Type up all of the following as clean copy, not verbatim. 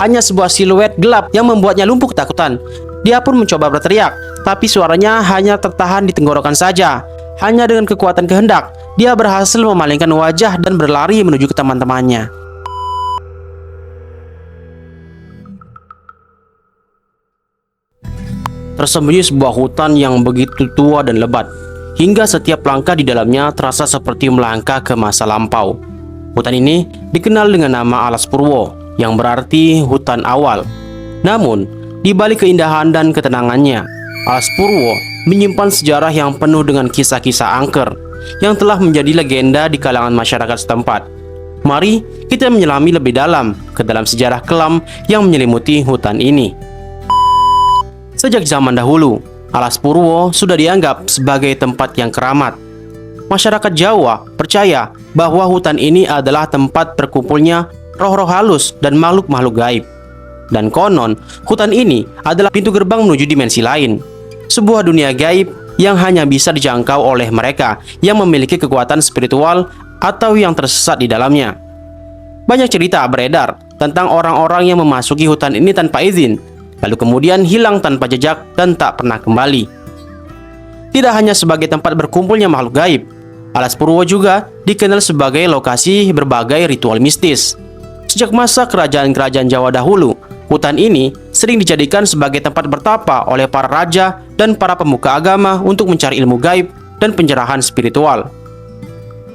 Hanya sebuah siluet gelap yang membuatnya lumpuh ketakutan. Dia pun mencoba berteriak, tapi suaranya hanya tertahan di tenggorokan saja. Hanya dengan kekuatan kehendak, dia berhasil memalingkan wajah dan berlari menuju ke teman-temannya. Tersembunyi sebuah hutan yang begitu tua dan lebat, hingga setiap langkah di dalamnya terasa seperti melangkah ke masa lampau. Hutan ini dikenal dengan nama Alas Purwo, yang berarti hutan awal. Namun, di balik keindahan dan ketenangannya, Alas Purwo menyimpan sejarah yang penuh dengan kisah-kisah angker yang telah menjadi legenda di kalangan masyarakat setempat. Mari kita menyelami lebih dalam ke dalam sejarah kelam yang menyelimuti hutan ini. Sejak zaman dahulu, Alas Purwo sudah dianggap sebagai tempat yang keramat. Masyarakat Jawa percaya bahwa hutan ini adalah tempat terkumpulnya roh-roh halus dan makhluk-makhluk gaib. Dan konon, hutan ini adalah pintu gerbang menuju dimensi lain, sebuah dunia gaib yang hanya bisa dijangkau oleh mereka yang memiliki kekuatan spiritual atau yang tersesat di dalamnya. Banyak cerita beredar tentang orang-orang yang memasuki hutan ini tanpa izin, lalu kemudian hilang tanpa jejak dan tak pernah kembali. Tidak hanya sebagai tempat berkumpulnya makhluk gaib, Alas Purwo juga dikenal sebagai lokasi berbagai ritual mistis. Sejak masa kerajaan-kerajaan Jawa dahulu, hutan ini sering dijadikan sebagai tempat bertapa oleh para raja dan para pemuka agama untuk mencari ilmu gaib dan pencerahan spiritual.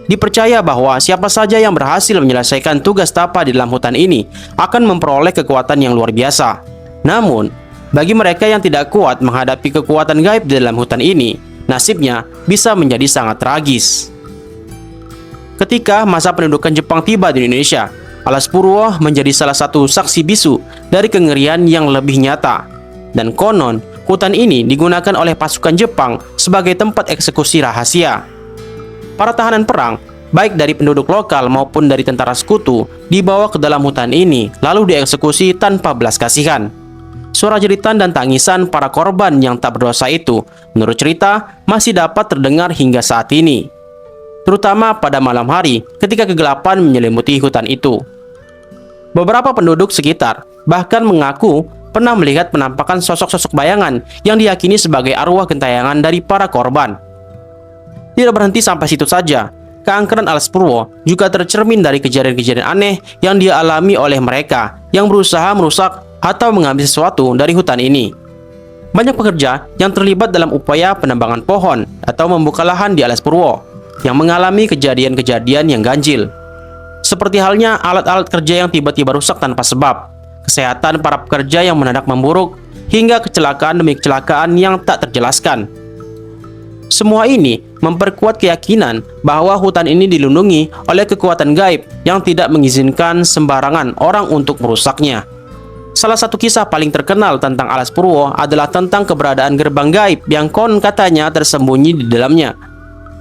Dipercaya bahwa siapa saja yang berhasil menyelesaikan tugas tapa di dalam hutan ini akan memperoleh kekuatan yang luar biasa. Namun, bagi mereka yang tidak kuat menghadapi kekuatan gaib di dalam hutan ini, nasibnya bisa menjadi sangat tragis. Ketika masa pendudukan Jepang tiba di Indonesia, Alas Purwo menjadi salah satu saksi bisu dari kengerian yang lebih nyata. Dan konon, hutan ini digunakan oleh pasukan Jepang sebagai tempat eksekusi rahasia. Para tahanan perang, baik dari penduduk lokal maupun dari tentara sekutu, dibawa ke dalam hutan ini lalu dieksekusi tanpa belas kasihan. Suara jeritan dan tangisan para korban yang tak berdosa itu, menurut cerita, masih dapat terdengar hingga saat ini. Terutama pada malam hari ketika kegelapan menyelimuti hutan itu. Beberapa penduduk sekitar bahkan mengaku pernah melihat penampakan sosok-sosok bayangan yang diyakini sebagai arwah gentayangan dari para korban. Tidak berhenti sampai situ saja, keangkeran Alas Purwo juga tercermin dari kejadian-kejadian aneh yang dialami oleh mereka yang berusaha merusak atau mengambil sesuatu dari hutan ini. Banyak pekerja yang terlibat dalam upaya penambangan pohon atau membuka lahan di Alas Purwo yang mengalami kejadian-kejadian yang ganjil. Seperti halnya alat-alat kerja yang tiba-tiba rusak tanpa sebab, kesehatan para pekerja yang mendadak memburuk, hingga kecelakaan demi kecelakaan yang tak terjelaskan. Semua ini memperkuat keyakinan bahwa hutan ini dilindungi oleh kekuatan gaib yang tidak mengizinkan sembarangan orang untuk merusaknya. Salah satu kisah paling terkenal tentang Alas Purwo adalah tentang keberadaan gerbang gaib yang konon katanya tersembunyi di dalamnya.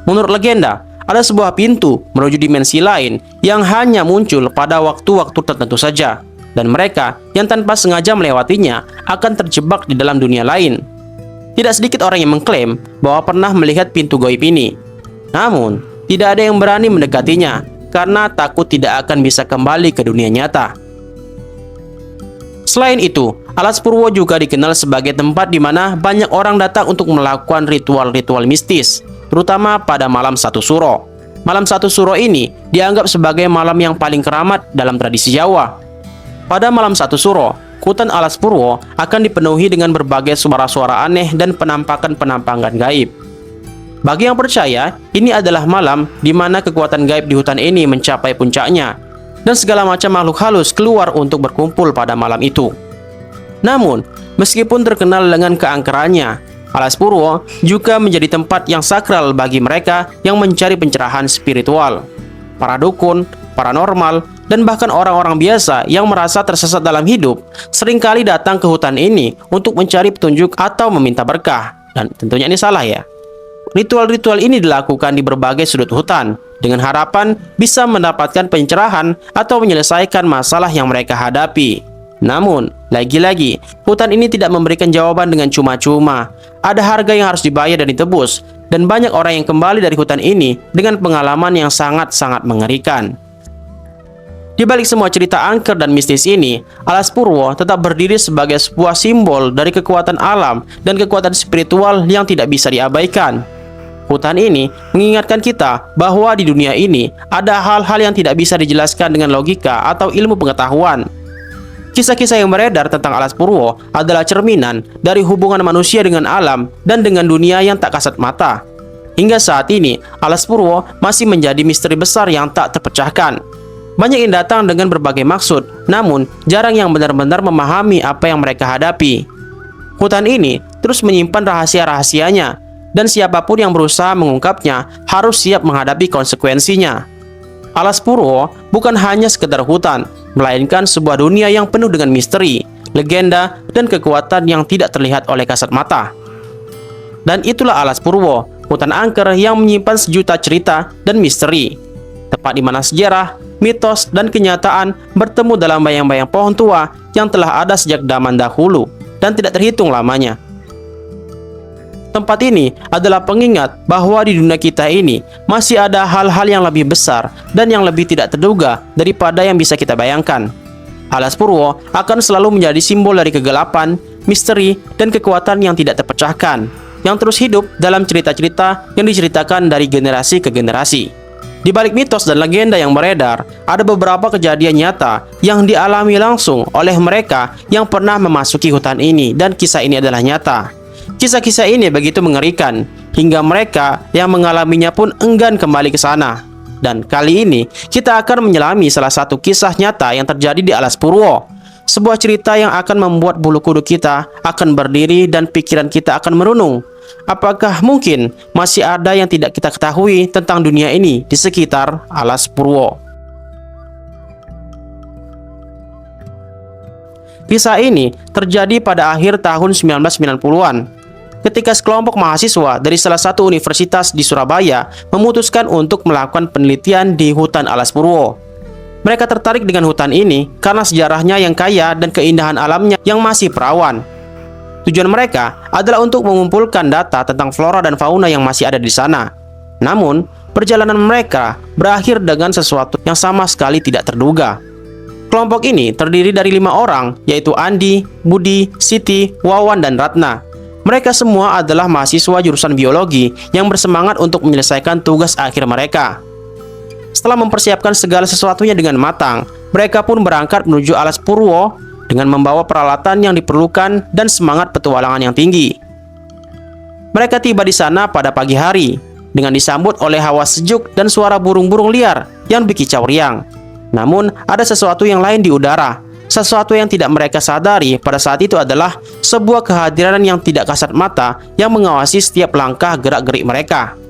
Menurut legenda, ada sebuah pintu menuju dimensi lain yang hanya muncul pada waktu-waktu tertentu saja, dan mereka yang tanpa sengaja melewatinya akan terjebak di dalam dunia lain. Tidak sedikit orang yang mengklaim bahwa pernah melihat pintu gaib ini. Namun, tidak ada yang berani mendekatinya karena takut tidak akan bisa kembali ke dunia nyata. Selain itu, Alas Purwo juga dikenal sebagai tempat di mana banyak orang datang untuk melakukan ritual-ritual mistis, terutama pada malam Satu Suro. Malam Satu Suro ini dianggap sebagai malam yang paling keramat dalam tradisi Jawa. Pada malam Satu Suro, hutan Alas Purwo akan dipenuhi dengan berbagai suara-suara aneh dan penampakan-penampakan gaib. Bagi yang percaya, ini adalah malam di mana kekuatan gaib di hutan ini mencapai puncaknya, dan segala macam makhluk halus keluar untuk berkumpul pada malam itu. Namun, meskipun terkenal dengan keangkerannya, Alas Purwo juga menjadi tempat yang sakral bagi mereka yang mencari pencerahan spiritual. Para dukun, paranormal, dan bahkan orang-orang biasa yang merasa tersesat dalam hidup seringkali datang ke hutan ini untuk mencari petunjuk atau meminta berkah. Dan tentunya ini salah ya. Ritual-ritual ini dilakukan di berbagai sudut hutan dengan harapan bisa mendapatkan pencerahan atau menyelesaikan masalah yang mereka hadapi. Namun, lagi-lagi, hutan ini tidak memberikan jawaban dengan cuma-cuma. Ada harga yang harus dibayar dan ditebus, dan banyak orang yang kembali dari hutan ini dengan pengalaman yang sangat-sangat mengerikan. Di balik semua cerita angker dan mistis ini, Alas Purwo tetap berdiri sebagai sebuah simbol dari kekuatan alam dan kekuatan spiritual yang tidak bisa diabaikan. Hutan ini mengingatkan kita bahwa di dunia ini ada hal-hal yang tidak bisa dijelaskan dengan logika atau ilmu pengetahuan. Kisah-kisah yang beredar tentang Alas Purwo adalah cerminan dari hubungan manusia dengan alam dan dengan dunia yang tak kasat mata. Hingga saat ini, Alas Purwo masih menjadi misteri besar yang tak terpecahkan. Banyak yang datang dengan berbagai maksud, namun jarang yang benar-benar memahami apa yang mereka hadapi. Hutan ini terus menyimpan rahasia-rahasianya, dan siapapun yang berusaha mengungkapnya harus siap menghadapi konsekuensinya. Alas Purwo bukan hanya sekedar hutan, melainkan sebuah dunia yang penuh dengan misteri, legenda, dan kekuatan yang tidak terlihat oleh kasat mata. Dan itulah Alas Purwo, hutan angker yang menyimpan sejuta cerita dan misteri. Tempat di mana sejarah, mitos, dan kenyataan bertemu dalam bayang-bayang pohon tua yang telah ada sejak zaman dahulu dan tidak terhitung lamanya. Tempat ini adalah pengingat bahwa di dunia kita ini masih ada hal-hal yang lebih besar dan yang lebih tidak terduga daripada yang bisa kita bayangkan. Alas Purwo akan selalu menjadi simbol dari kegelapan, misteri, dan kekuatan yang tidak terpecahkan, yang terus hidup dalam cerita-cerita yang diceritakan dari generasi ke generasi. Di balik mitos dan legenda yang beredar, ada beberapa kejadian nyata yang dialami langsung oleh mereka yang pernah memasuki hutan ini, dan kisah ini adalah nyata. Kisah-kisah ini begitu mengerikan, hingga mereka yang mengalaminya pun enggan kembali ke sana. Dan kali ini, kita akan menyelami salah satu kisah nyata yang terjadi di Alas Purwo. Sebuah cerita yang akan membuat bulu kuduk kita akan berdiri dan pikiran kita akan merunung. Apakah mungkin masih ada yang tidak kita ketahui tentang dunia ini di sekitar Alas Purwo? Kisah ini terjadi pada akhir tahun 1990-an, ketika sekelompok mahasiswa dari salah satu universitas di Surabaya memutuskan untuk melakukan penelitian di hutan Alas Purwo. Mereka tertarik dengan hutan ini karena sejarahnya yang kaya dan keindahan alamnya yang masih perawan. Tujuan mereka adalah untuk mengumpulkan data tentang flora dan fauna yang masih ada di sana. Namun, perjalanan mereka berakhir dengan sesuatu yang sama sekali tidak terduga. Kelompok ini terdiri dari 5 orang, yaitu Andi, Budi, Siti, Wawan, dan Ratna. Mereka semua adalah mahasiswa jurusan biologi yang bersemangat untuk menyelesaikan tugas akhir mereka. Setelah mempersiapkan segala sesuatunya dengan matang, mereka pun berangkat menuju Alas Purwo dengan membawa peralatan yang diperlukan dan semangat petualangan yang tinggi. Mereka tiba di sana pada pagi hari dengan disambut oleh hawa sejuk dan suara burung-burung liar yang berkicau riang. Namun, ada sesuatu yang lain di udara. Sesuatu yang tidak mereka sadari pada saat itu adalah sebuah kehadiran yang tidak kasat mata yang mengawasi setiap langkah gerak-gerik mereka.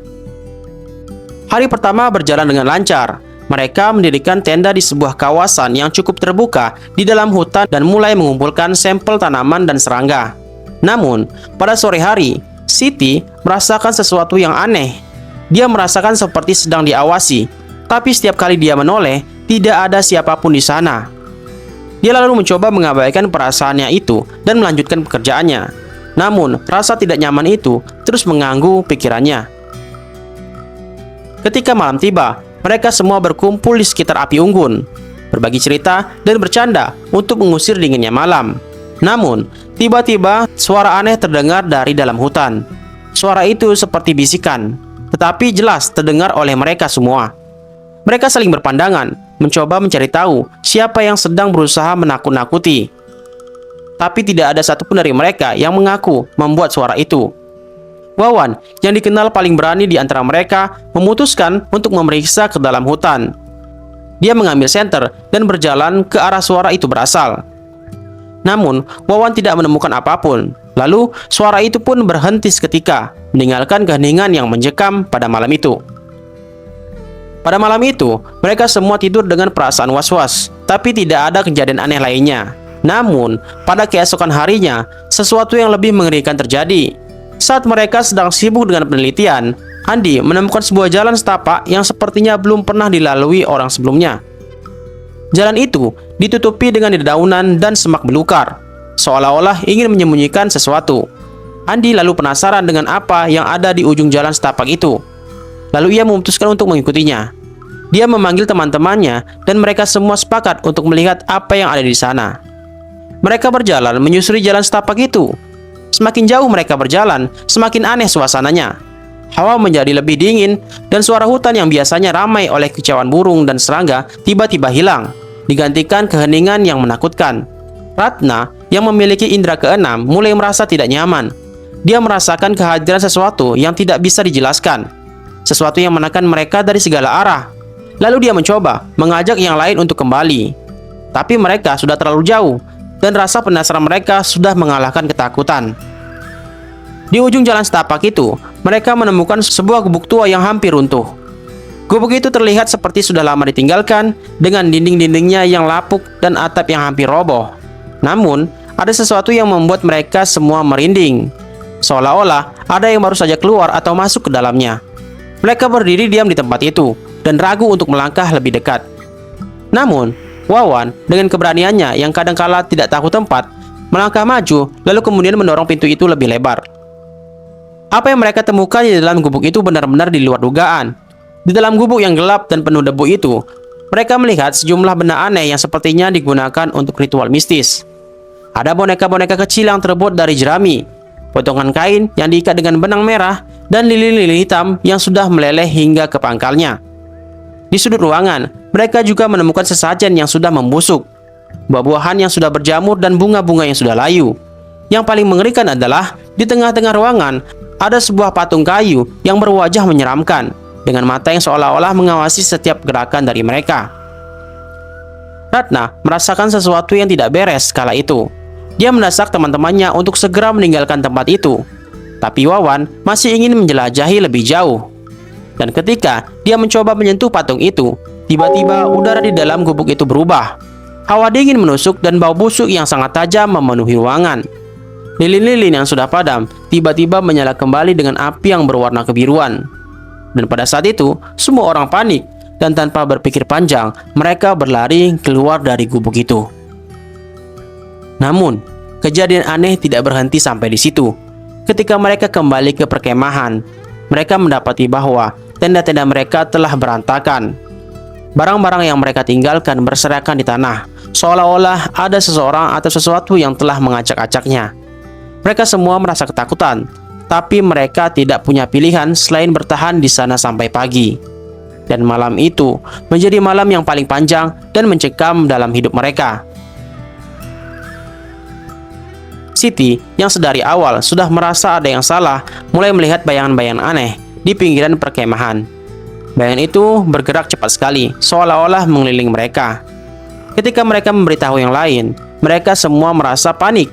Hari pertama berjalan dengan lancar. Mereka mendirikan tenda di sebuah kawasan yang cukup terbuka di dalam hutan dan mulai mengumpulkan sampel tanaman dan serangga. Namun, pada sore hari, Siti merasakan sesuatu yang aneh. Dia merasakan seperti sedang diawasi, tapi setiap kali dia menoleh, tidak ada siapapun di sana. Dia lalu mencoba mengabaikan perasaannya itu dan melanjutkan pekerjaannya. Namun, rasa tidak nyaman itu terus mengganggu pikirannya. Ketika malam tiba, mereka semua berkumpul di sekitar api unggun, berbagi cerita dan bercanda untuk mengusir dinginnya malam. Namun, tiba-tiba suara aneh terdengar dari dalam hutan. Suara itu seperti bisikan, tetapi jelas terdengar oleh mereka semua. Mereka saling berpandangan, mencoba mencari tahu siapa yang sedang berusaha menakut-nakuti. Tapi tidak ada satupun dari mereka yang mengaku membuat suara itu. Wawan, yang dikenal paling berani di antara mereka, memutuskan untuk memeriksa ke dalam hutan. Dia mengambil senter dan berjalan ke arah suara itu berasal. Namun, Wawan tidak menemukan apapun. Lalu, suara itu pun berhenti seketika, meninggalkan keheningan yang mencekam pada malam itu. Pada malam itu, mereka semua tidur dengan perasaan was-was, tapi tidak ada kejadian aneh lainnya. Namun, pada keesokan harinya, sesuatu yang lebih mengerikan terjadi. Saat mereka sedang sibuk dengan penelitian, Andi menemukan sebuah jalan setapak yang sepertinya belum pernah dilalui orang sebelumnya. Jalan itu ditutupi dengan dedaunan dan semak belukar, seolah-olah ingin menyembunyikan sesuatu. Andi lalu penasaran dengan apa yang ada di ujung jalan setapak itu. Lalu ia memutuskan untuk mengikutinya. Dia memanggil teman-temannya dan mereka semua sepakat untuk melihat apa yang ada di sana. Mereka berjalan menyusuri jalan setapak itu. Semakin jauh mereka berjalan, semakin aneh suasananya. Hawa menjadi lebih dingin dan suara hutan yang biasanya ramai oleh kicauan burung dan serangga tiba-tiba hilang, digantikan keheningan yang menakutkan. Ratna yang memiliki indera keenam mulai merasa tidak nyaman. Dia merasakan kehadiran sesuatu yang tidak bisa dijelaskan, sesuatu yang menekan mereka dari segala arah. Lalu dia mencoba mengajak yang lain untuk kembali, tapi mereka sudah terlalu jauh dan rasa penasaran mereka sudah mengalahkan ketakutan. Di ujung jalan setapak itu, mereka menemukan sebuah gubuk tua yang hampir runtuh. Gubuk itu terlihat seperti sudah lama ditinggalkan, dengan dinding-dindingnya yang lapuk dan atap yang hampir roboh. Namun, ada sesuatu yang membuat mereka semua merinding, seolah-olah ada yang baru saja keluar atau masuk ke dalamnya. Mereka berdiri diam di tempat itu dan ragu untuk melangkah lebih dekat. Namun, Wawan dengan keberaniannya yang kadangkala tidak takut tempat, melangkah maju lalu kemudian mendorong pintu itu lebih lebar. Apa yang mereka temukan di dalam gubuk itu benar-benar di luar dugaan. Di dalam gubuk yang gelap dan penuh debu itu, mereka melihat sejumlah benda aneh yang sepertinya digunakan untuk ritual mistis. Ada boneka-boneka kecil yang terbuat dari jerami, potongan kain yang diikat dengan benang merah, dan lilin-lilin hitam yang sudah meleleh hingga ke pangkalnya. Di sudut ruangan, mereka juga menemukan sesajen yang sudah membusuk, buah-buahan yang sudah berjamur, dan bunga-bunga yang sudah layu. Yang paling mengerikan adalah di tengah-tengah ruangan ada sebuah patung kayu yang berwajah menyeramkan, dengan mata yang seolah-olah mengawasi setiap gerakan dari mereka. Ratna merasakan sesuatu yang tidak beres kala itu. Dia mendesak teman-temannya untuk segera meninggalkan tempat itu, tapi Wawan masih ingin menjelajahi lebih jauh. Dan ketika dia mencoba menyentuh patung itu, tiba-tiba udara di dalam gubuk itu berubah. Hawa dingin menusuk dan bau busuk yang sangat tajam memenuhi ruangan. Lilin-lilin yang sudah padam tiba-tiba menyala kembali dengan api yang berwarna kebiruan. Dan pada saat itu, semua orang panik dan tanpa berpikir panjang, mereka berlari keluar dari gubuk itu. Namun, kejadian aneh tidak berhenti sampai di situ. Ketika mereka kembali ke perkemahan, mereka mendapati bahwa tenda-tenda mereka telah berantakan. Barang-barang yang mereka tinggalkan berserakan di tanah, seolah-olah ada seseorang atau sesuatu yang telah mengacak-acaknya. Mereka semua merasa ketakutan, tapi mereka tidak punya pilihan selain bertahan di sana sampai pagi. Dan malam itu menjadi malam yang paling panjang dan mencekam dalam hidup mereka. Siti yang sedari awal sudah merasa ada yang salah mulai melihat bayangan-bayangan aneh di pinggiran perkemahan. Bayangan itu bergerak cepat sekali, seolah-olah mengelilingi mereka. Ketika mereka memberitahu yang lain, mereka semua merasa panik.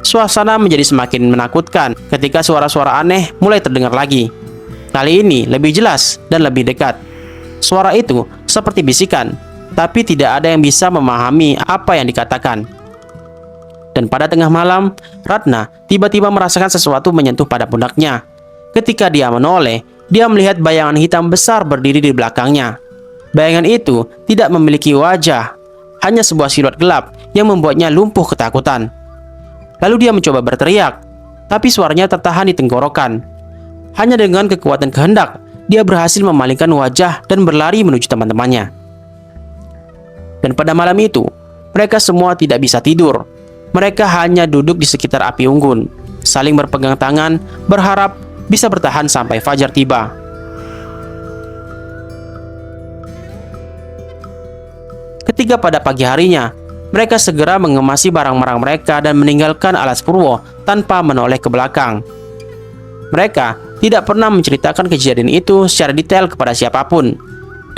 Suasana menjadi semakin menakutkan ketika suara-suara aneh mulai terdengar lagi. Kali ini lebih jelas dan lebih dekat. Suara itu seperti bisikan, tapi tidak ada yang bisa memahami apa yang dikatakan. Dan pada tengah malam, Ratna tiba-tiba merasakan sesuatu menyentuh pada pundaknya. Ketika dia menoleh, dia melihat bayangan hitam besar berdiri di belakangnya. Bayangan itu tidak memiliki wajah, hanya sebuah siluet gelap yang membuatnya lumpuh ketakutan. Lalu dia mencoba berteriak, tapi suaranya tertahan di tenggorokan. Hanya dengan kekuatan kehendak, dia berhasil memalingkan wajah dan berlari menuju teman-temannya. Dan pada malam itu, mereka semua tidak bisa tidur. Mereka hanya duduk di sekitar api unggun, saling berpegang tangan, berharap bisa bertahan sampai fajar tiba. Ketika pada pagi harinya, mereka segera mengemasi barang-barang mereka dan meninggalkan Alas Purwo tanpa menoleh ke belakang. Mereka tidak pernah menceritakan kejadian itu secara detail kepada siapapun,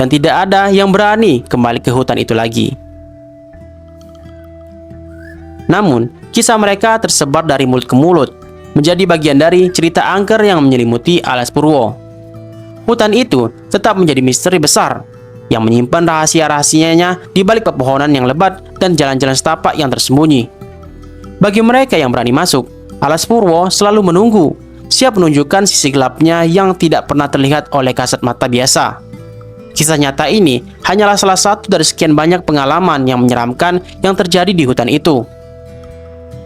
dan tidak ada yang berani kembali ke hutan itu lagi. Namun, kisah mereka tersebar dari mulut ke mulut, menjadi bagian dari cerita angker yang menyelimuti Alas Purwo. Hutan itu tetap menjadi misteri besar, yang menyimpan rahasia-rahasianya di balik pepohonan yang lebat dan jalan-jalan setapak yang tersembunyi. Bagi mereka yang berani masuk, Alas Purwo selalu menunggu, siap menunjukkan sisi gelapnya yang tidak pernah terlihat oleh kasat mata biasa. Kisah nyata ini hanyalah salah satu dari sekian banyak pengalaman yang menyeramkan yang terjadi di hutan itu.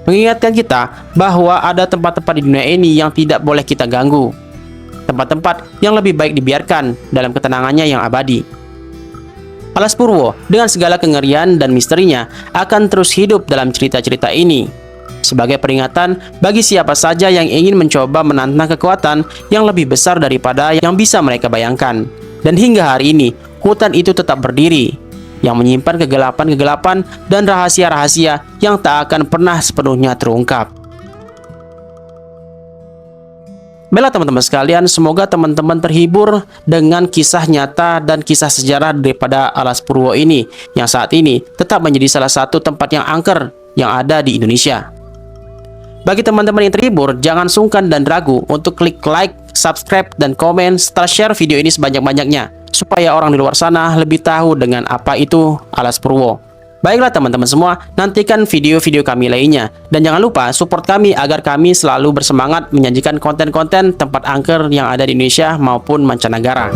mengingatkan kita bahwa ada tempat-tempat di dunia ini yang tidak boleh kita ganggu. Tempat-tempat yang lebih baik dibiarkan dalam ketenangannya yang abadi. Alas Purwo dengan segala kengerian dan misterinya akan terus hidup dalam cerita-cerita ini sebagai peringatan bagi siapa saja yang ingin mencoba menantang kekuatan yang lebih besar daripada yang bisa mereka bayangkan. Dan hingga hari ini, hutan itu tetap berdiri, yang menyimpan kegelapan-kegelapan dan rahasia-rahasia yang tak akan pernah sepenuhnya terungkap. Baiklah teman-teman sekalian, semoga teman-teman terhibur dengan kisah nyata dan kisah sejarah daripada Alas Purwo ini, yang saat ini tetap menjadi salah satu tempat yang angker yang ada di Indonesia. Bagi teman-teman yang terhibur, jangan sungkan dan ragu untuk klik like, subscribe, dan komen serta share video ini sebanyak-banyaknya, supaya orang di luar sana lebih tahu dengan apa itu Alas Purwo. Baiklah teman-teman semua, nantikan video-video kami lainnya. Dan jangan lupa support kami agar kami selalu bersemangat menyajikan konten-konten tempat angker yang ada di Indonesia maupun mancanegara.